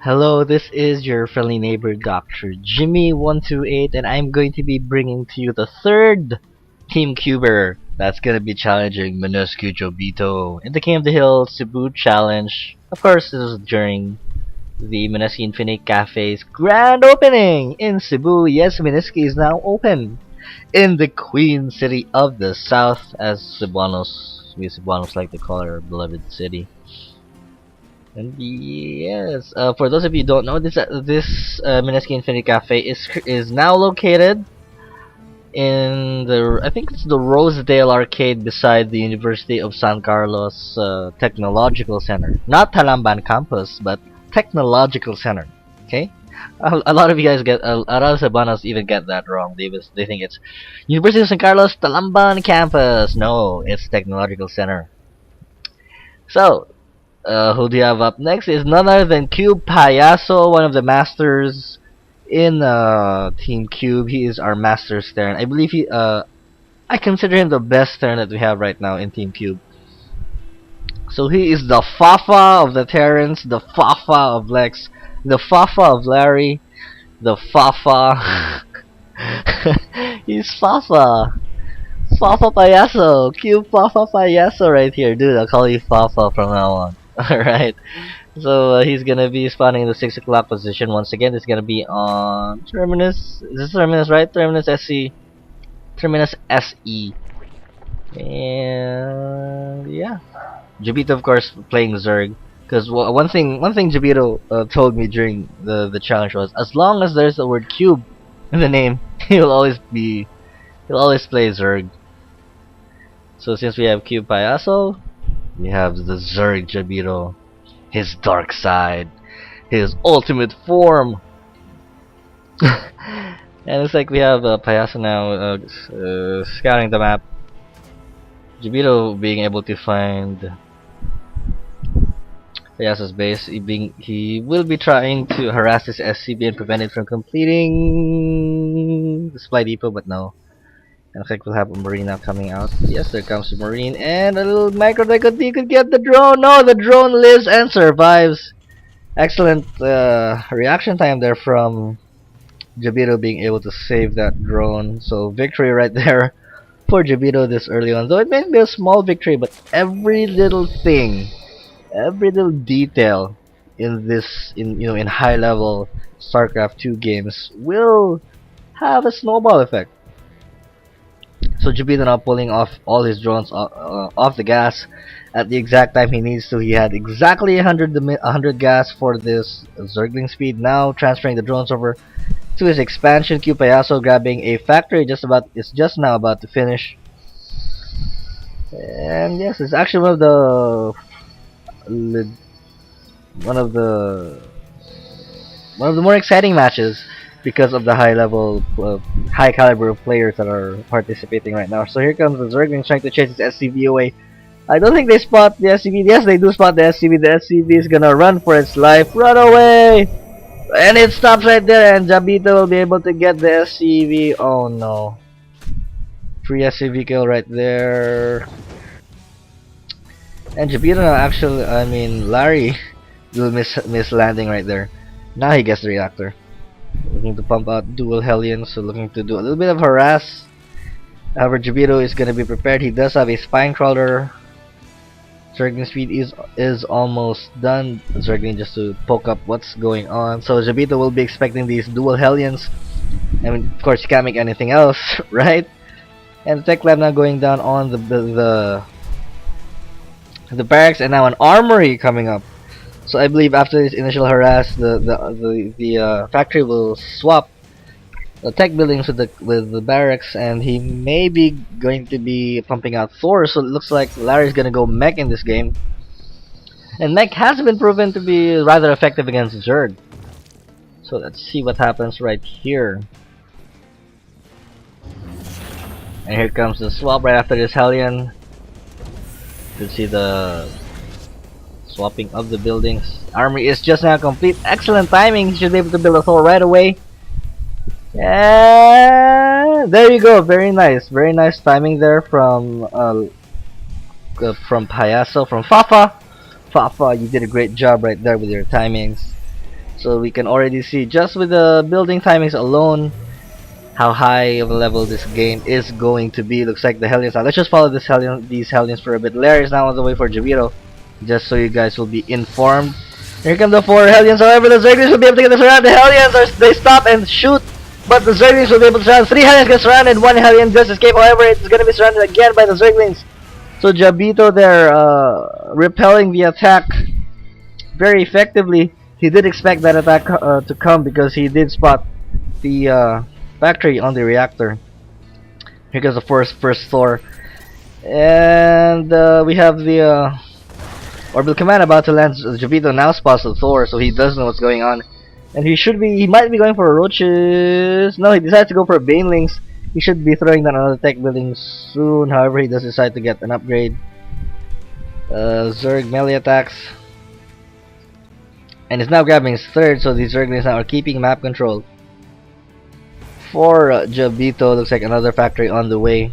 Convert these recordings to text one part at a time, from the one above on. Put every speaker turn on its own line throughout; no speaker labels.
Hello, this is your friendly neighbor Dr. Jimmy128 and I'm going to be bringing to you the third Team Cuber that's going to be challenging Minuscu Jabito in the King of the Hill Cebu Challenge. Of course, this is during the Minuscu Infinite Cafe's grand opening in Cebu. Yes, Minuscu is now open in the Queen City of the South, as we Cebuanos like to call our beloved city. And yes, for those of you who don't know, this Mineski Infinity Cafe is now located in the I think it's the Rosedale Arcade beside the University of San Carlos Technological Center, not Talamban Campus, but Technological Center. Okay, a lot of you guys get a lot of Cebuanos even get that wrong. They think it's University of San Carlos Talamban Campus. No, it's Technological Center. So who do you have up next is none other than CubePayAso, one of the masters in Team Cube. He is our master Stern. I believe I consider him the best Stern that we have right now in Team Cube. So he is the Fafa of the Terrans, the Fafa of Lex, the Fafa of Larry, the Fafa. He's Fafa. Fafa Payaso, Cube Fafa Payaso right here. Dude, I'll call you Fafa from now on. Alright, so he's gonna be spawning in the 6 o'clock position once again. It's gonna be on Terminus. Is this Terminus, right? Terminus SC. Terminus SE. And yeah. Jabito, of course, playing Zerg. Because one thing Jabito told me during the challenge was, as long as there's the word cube in the name, he'll always play Zerg. So since we have CubePayAso, we have the Zerg Jabito, his dark side, his ultimate form. And it's like we have Payaso now scouting the map. Jabito being able to find Payaso's base. He will be trying to harass this SCB and prevent it from completing the supply depot, but no. And looks like we'll have a Marine now coming out. Yes, there comes the Marine, and a little micro that could get the drone. No, the drone lives and survives. Excellent reaction time there from Jabito being able to save that drone. So victory right there for Jabito this early on. Though it may be a small victory, but every little thing, every little detail in in high level StarCraft 2 games will have a snowball effect. So Jabito now pulling off all his drones off the gas at the exact time he needs to. He had exactly 100 gas for this Zergling speed. Now transferring the drones over to his expansion. CubePayAso grabbing a factory it's just now about to finish. And yes, it's actually one of the more exciting matches, because of the high caliber of players that are participating right now. So here comes the Zerglings trying to chase his SCV away. I don't think they spot the SCV. Yes, they do spot the SCV. The SCV is gonna run for its life. Run away! And it stops right there, and Jabito will be able to get the SCV. Oh no. Free SCV kill right there. And Jabito Larry will miss landing right there. Now he gets the reactor. Looking to pump out dual Hellions, so looking to do a little bit of harass. However, Jabito is going to be prepared. He does have a spine crawler. Zergling speed is almost done. Zergling just to poke up what's going on. So Jabito will be expecting these dual Hellions. I mean, of course, you can't make anything else, right? And the Tech Lab now going down on the barracks, and now an armory coming up. So I believe after this initial harass, the factory will swap the tech buildings with the barracks, and he may be going to be pumping out Thor. So it looks like Larry's gonna go mech in this game, and mech has been proven to be rather effective against Zerg. So let's see what happens right here. And here comes the swap right after this Hellion. You can see the swapping of the buildings. Armory is just now complete. Excellent timing. He should be able to build a Thor right away. Yeah, there you go. Very nice timing there from Payaso, from Fafa. Fafa, you did a great job right there with your timings. So we can already see just with the building timings alone how high of a level this game is going to be. Looks like the Hellions now. Let's just follow these Hellions for a bit. Larry is now on the way for Jabito, just so you guys will be informed. Here come the 4 Hellions. However, the Zerglings will be able to get this around. The Hellions they stop and shoot, but the Zerglings will be able to surround. 3 Hellions get surrounded. 1 Hellion just escape. However, it's going to be surrounded again by the Zerglings. So Jabito there repelling the attack very effectively. He did expect that attack to come because he did spot the factory on the reactor. Here goes the first Thor, and we have the orbital command about to land. Jabito now spots the Thor, so he does know what's going on, and he might be going for roaches. No, he decides to go for banelings. He should be throwing down another tech building soon. However, he does decide to get an upgrade. Zerg melee attacks, and is now grabbing his 3rd. So these Zerglings now are keeping map control. For Jabito, looks like another factory on the way.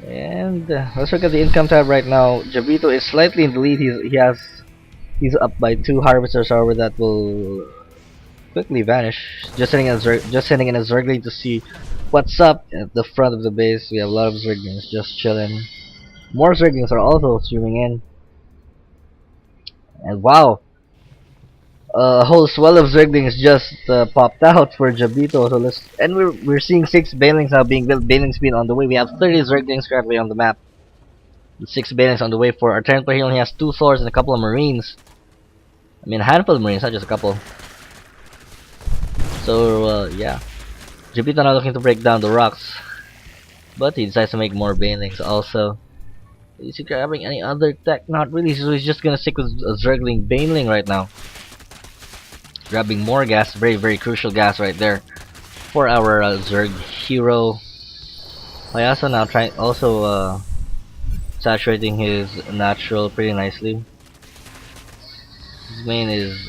And let's look at the income tab right now. Jabito is slightly in the lead. He's up by 2 harvesters. However, that will quickly vanish. Just sending in a Zergling to see what's up at the front of the base. We have a lot of Zerglings just chilling. More Zerglings are also streaming in. And wow, a whole swell of Zerglings just popped out for Jabito. So we're seeing 6 Banelings now being built. Banelings being on the way. We have 30 Zerglings currently on the map. 6 Banelings on the way for our turn player. He only has 2 Thors and a couple of Marines. I mean, a handful of Marines, not just a couple. So yeah, Jabito now looking to break down the rocks, but he decides to make more Banelings also. Is he grabbing any other tech? Not really, so he's just gonna stick with a Zergling Baneling right now. Grabbing more gas, very crucial gas right there for our Zerg hero. CubePayAso now trying also saturating his natural pretty nicely. His main is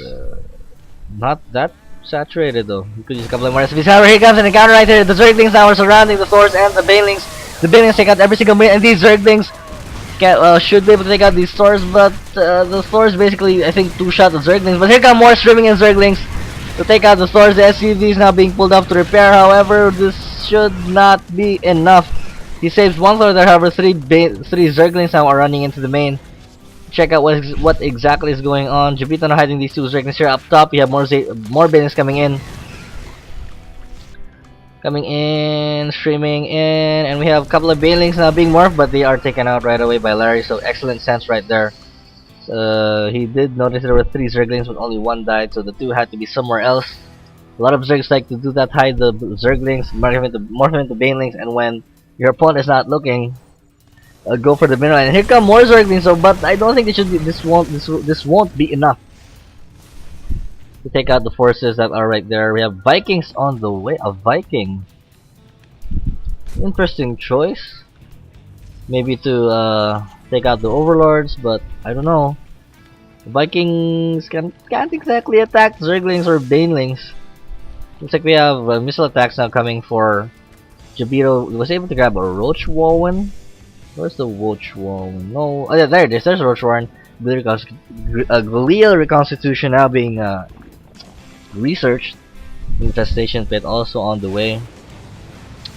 not that saturated though. You could use a couple of more recipes. However, here comes an encounter right here. The Zerglings now are surrounding the Thors and the Banelings. The Banelings take out every single main, and these Zerglings should be able to take out these Thors, but the Thors basically, I think, 2-shot the Zerglings. But here come more streaming in Zerglings to take out the Thors. The SCV is now being pulled up to repair. However, this should not be enough. He saves 1 Thor there. However, 3 Zerglings now are running into the main. Check out what exactly is going on. Jabito now hiding these 2 Zerglings here up top. We have more Banelings coming in. Streaming in, and we have a couple of Banelings now being morphed, but they are taken out right away by Larry, so excellent sense right there. He did notice there were 3 Zerglings, but only 1 died, so the 2 had to be somewhere else. A lot of Zergs like to do that, hide the Zerglings, morph them into Banelings, and when your opponent is not looking, go for the middle line. And here come more Zerglings, but I don't think it should be. This won't be enough to take out the forces that are right there. We have Vikings on the way. A Viking. Interesting choice. Maybe to take out the overlords, but I don't know. The Vikings can't exactly attack Zerglings or Banelings. Looks like we have missile attacks now coming for Jabito. Was able to grab a Roach Warren. Where's the Roach Warren? No, oh yeah, there it is. There's a Roach Warren. Glial reconstitution now being researched. Infestation pit also on the way.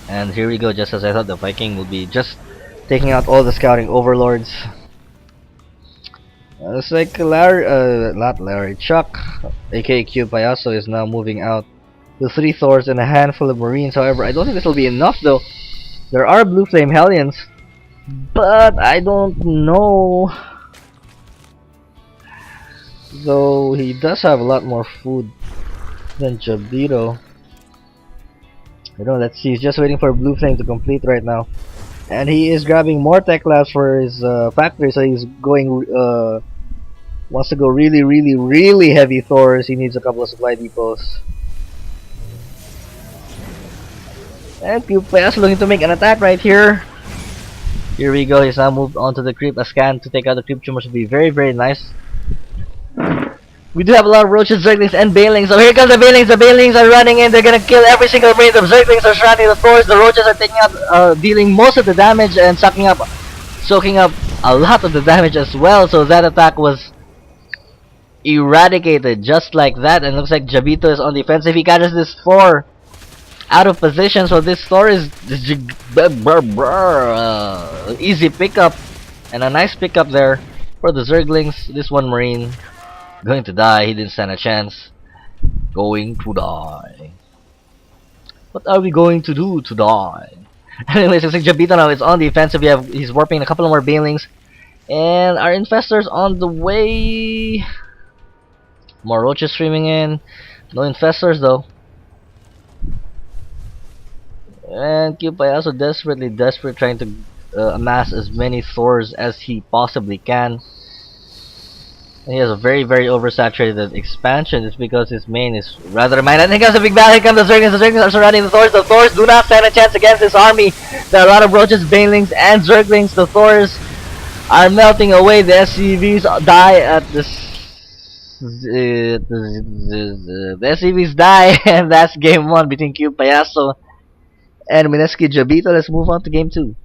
And here we go, just as I thought, the Viking will be just taking out all the scouting overlords. It's like Chuck, aka CubePayAso, is now moving out the 3 Thors and a handful of Marines. However, I don't think this will be enough though. There are Blue Flame Hellions, but I don't know. Though he does have a lot more food than Jabito. I don't know, let's see, he's just waiting for Blue Flame to complete right now. And he is grabbing more tech labs for his factory, so he's going, wants to go really heavy Thors. He needs a couple of supply depots. And CubePayAso looking to make an attack right here. Here we go, he's now moved on to the creep. A scan to take out the creep tumors would be very nice. We do have a lot of Roaches, Zerglings, and Banelings. So here comes the Banelings. The Banelings are running in. They're gonna kill every single Marine. The Zerglings are surrounding the Thors. The Roaches are taking out, dealing most of the damage and soaking up a lot of the damage as well. So that attack was eradicated just like that. And looks like Jabito is on defensive. He catches this Thor out of position, so this Thor is easy pickup. And a nice pickup there for the Zerglings. This one Marine going to die. He didn't stand a chance. Going to die. What are we going to do to die? Anyways, looks like Jabito now is on defensive. He's warping a couple more Banelings. And our Infestors on the way. More roaches streaming in. No Infestors though. And CubePayAso desperate trying to amass as many Thors as he possibly can. And he has a very oversaturated expansion. It's because his main is rather minor. And here comes a big battle. Here come the Zerglings. The Zerglings are surrounding the Thors. The Thors do not stand a chance against this army. There are a lot of roaches, Banelings, and Zerglings. The Thors are melting away. The SCVs die at this. The SCVs die, and that's game 1 between CubePayAso and Mineski Jabito. Let's move on to game 2.